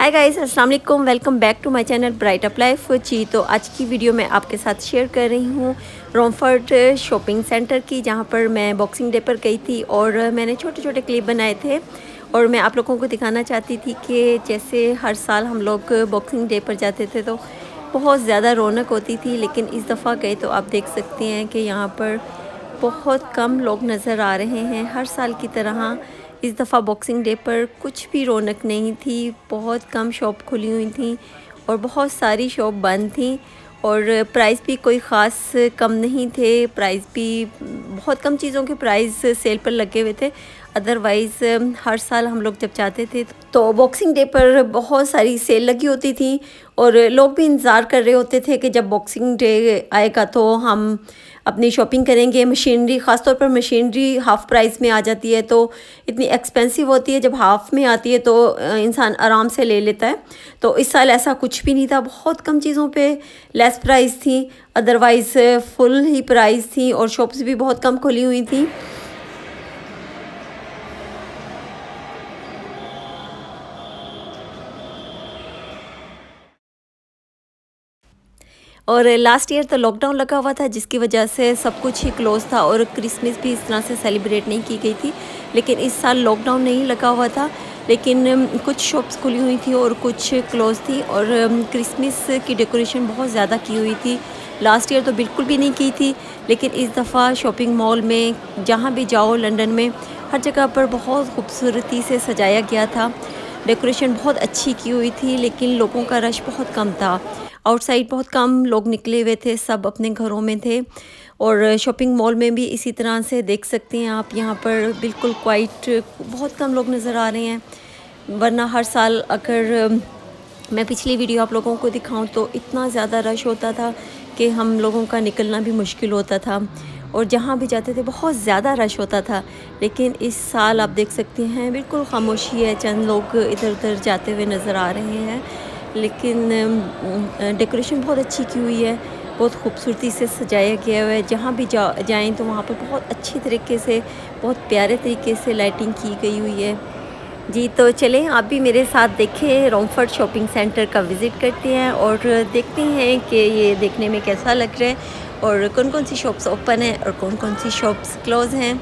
हाय guys, अस्सलाम वालेकुम। Welcome back to my channel Bright Up Life ji. तो आज की वीडियो मैं आपके साथ शेयर कर रही हूँ रोमफर्ट शॉपिंग सेंटर की, जहाँ पर मैं बॉक्सिंग डे पर गई थी और मैंने छोटे छोटे क्लिप बनाए थे। और मैं आप लोगों को दिखाना चाहती थी कि जैसे हर साल हम लोग बॉक्सिंग डे पर जाते थे तो बहुत ज़्यादा रौनक होती थी, लेकिन इस दफ़ा गए तो आप देख सकते हैं कि यहाँ पर बहुत कम लोग नज़र आ रहे हैं। हर साल की तरह इस दफ़ा बॉक्सिंग डे पर कुछ भी रौनक नहीं थी, बहुत कम शॉप खुली हुई थी और बहुत सारी शॉप बंद थी। और प्राइस भी कोई ख़ास कम नहीं थे, प्राइस भी बहुत कम चीज़ों के प्राइस सेल पर लगे हुए थे। अदरवाइज़ हर साल हम लोग जब जाते थे तो बॉक्सिंग डे पर बहुत सारी सेल लगी होती थी और लोग भी इंतज़ार कर रहे होते थे कि जब बॉक्सिंग डे आएगा तो हम अपनी शॉपिंग करेंगे। मशीनरी, ख़ास तौर पर मशीनरी हाफ़ प्राइस में आ जाती है तो इतनी एक्सपेंसिव होती है, जब हाफ़ में आती है तो इंसान आराम से ले लेता है। तो इस साल ऐसा कुछ भी नहीं था, बहुत कम चीज़ों पे लेस प्राइस थी, अदरवाइज़ फुल ही प्राइस थी और शॉप्स भी बहुत कम खुली हुई थी। और लास्ट ईयर तो लॉकडाउन लगा हुआ था, जिसकी वजह से सब कुछ ही क्लोज़ था और क्रिसमस भी इस तरह से सेलिब्रेट नहीं की गई थी। लेकिन इस साल लॉकडाउन नहीं लगा हुआ था, लेकिन कुछ शॉप्स खुली हुई थी और कुछ क्लोज़ थी और क्रिसमस की डेकोरेशन बहुत ज़्यादा की हुई थी। लास्ट ईयर तो बिल्कुल भी नहीं की थी, लेकिन इस दफ़ा शॉपिंग मॉल में जहाँ भी जाओ लंदन में, हर जगह पर बहुत खूबसूरती से सजाया गया था। डेकोरेशन बहुत अच्छी की हुई थी, लेकिन लोगों का रश बहुत कम था। आउटसाइड बहुत कम लोग निकले हुए थे, सब अपने घरों में थे। और शॉपिंग मॉल में भी इसी तरह से देख सकते हैं आप, यहाँ पर बिल्कुल क्वाइट बहुत कम लोग नज़र आ रहे हैं। वरना हर साल अगर मैं पिछली वीडियो आप लोगों को दिखाऊं तो इतना ज़्यादा रश होता था कि हम लोगों का निकलना भी मुश्किल होता था और जहाँ भी जाते थे बहुत ज़्यादा रश होता था। लेकिन इस साल आप देख सकते हैं बिल्कुल खामोशी है, चंद लोग इधर उधर जाते हुए नज़र आ रहे हैं। लेकिन डेकोरेशन बहुत अच्छी की हुई है, बहुत खूबसूरती से सजाया गया हुआ है। जहाँ भी जाएं तो वहाँ पर बहुत अच्छी तरीके से, बहुत प्यारे तरीके से लाइटिंग की गई हुई है जी। तो चलें आप भी मेरे साथ देखें, रोमफर्ट शॉपिंग सेंटर का विज़िट करते हैं और देखते हैं कि ये देखने में कैसा लग रहा है और कौन कौन सी शॉप्स ओपन है और कौन कौन सी शॉप्स क्लोज़ हैं।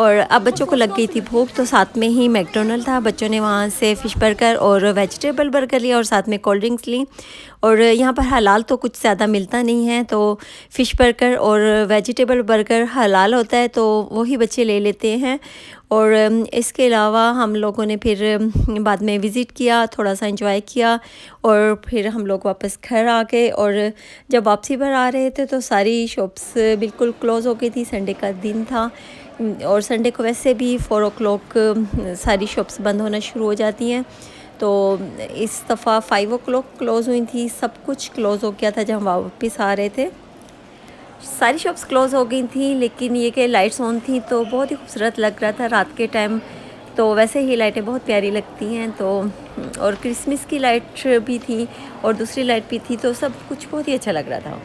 और अब बच्चों को लग गई थी भूख, तो साथ में ही मैकडोनल्ड था। बच्चों ने वहाँ से फ़िश बर्गर और वेजिटेबल बर्गर लिया और साथ में कोल्ड ड्रिंक्स ली। और यहाँ पर हलाल तो कुछ ज़्यादा मिलता नहीं है, तो फ़िश बर्गर और वेजिटेबल बर्गर हलाल होता है तो वही बच्चे ले लेते हैं। और इसके अलावा हम लोगों ने फिर बाद में विज़िट किया, थोड़ा सा एंजॉय किया और फिर हम लोग वापस घर आ गए। और जब वापसी पर आ रहे थे तो सारी शॉप्स बिल्कुल क्लोज़ हो गई थी, संडे का दिन था। और संडे को वैसे भी 4 o'clock सारी शॉप्स बंद होना शुरू हो जाती हैं, तो इस दफ़ा 5 o'clock क्लोज़ हुई थी। सब कुछ क्लोज़ हो गया था जब हम वापस आ रहे थे। सारी शॉप्स क्लोज़ हो गई थी, लेकिन ये कि लाइट्स ऑन थी तो बहुत ही खूबसूरत लग रहा था रात के टाइम। तो वैसे ही लाइटें बहुत प्यारी लगती हैं, तो और क्रिसमस की लाइट भी थी और दूसरी लाइट भी थी, तो सब कुछ बहुत ही अच्छा लग रहा था।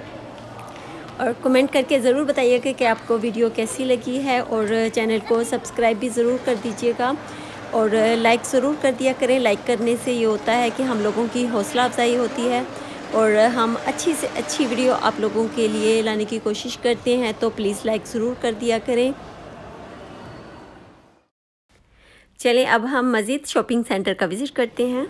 और कमेंट करके ज़रूर बताइएगा कि आपको वीडियो कैसी लगी है, और चैनल को सब्सक्राइब भी ज़रूर कर दीजिएगा और लाइक ज़रूर कर दिया करें। लाइक करने से ये होता है कि हम लोगों की हौसला अफजाई होती है और हम अच्छी से अच्छी वीडियो आप लोगों के लिए लाने की कोशिश करते हैं, तो प्लीज़ लाइक ज़रूर कर दिया करें। चलें अब हम मज़ीद शॉपिंग सेंटर का विज़िट करते हैं।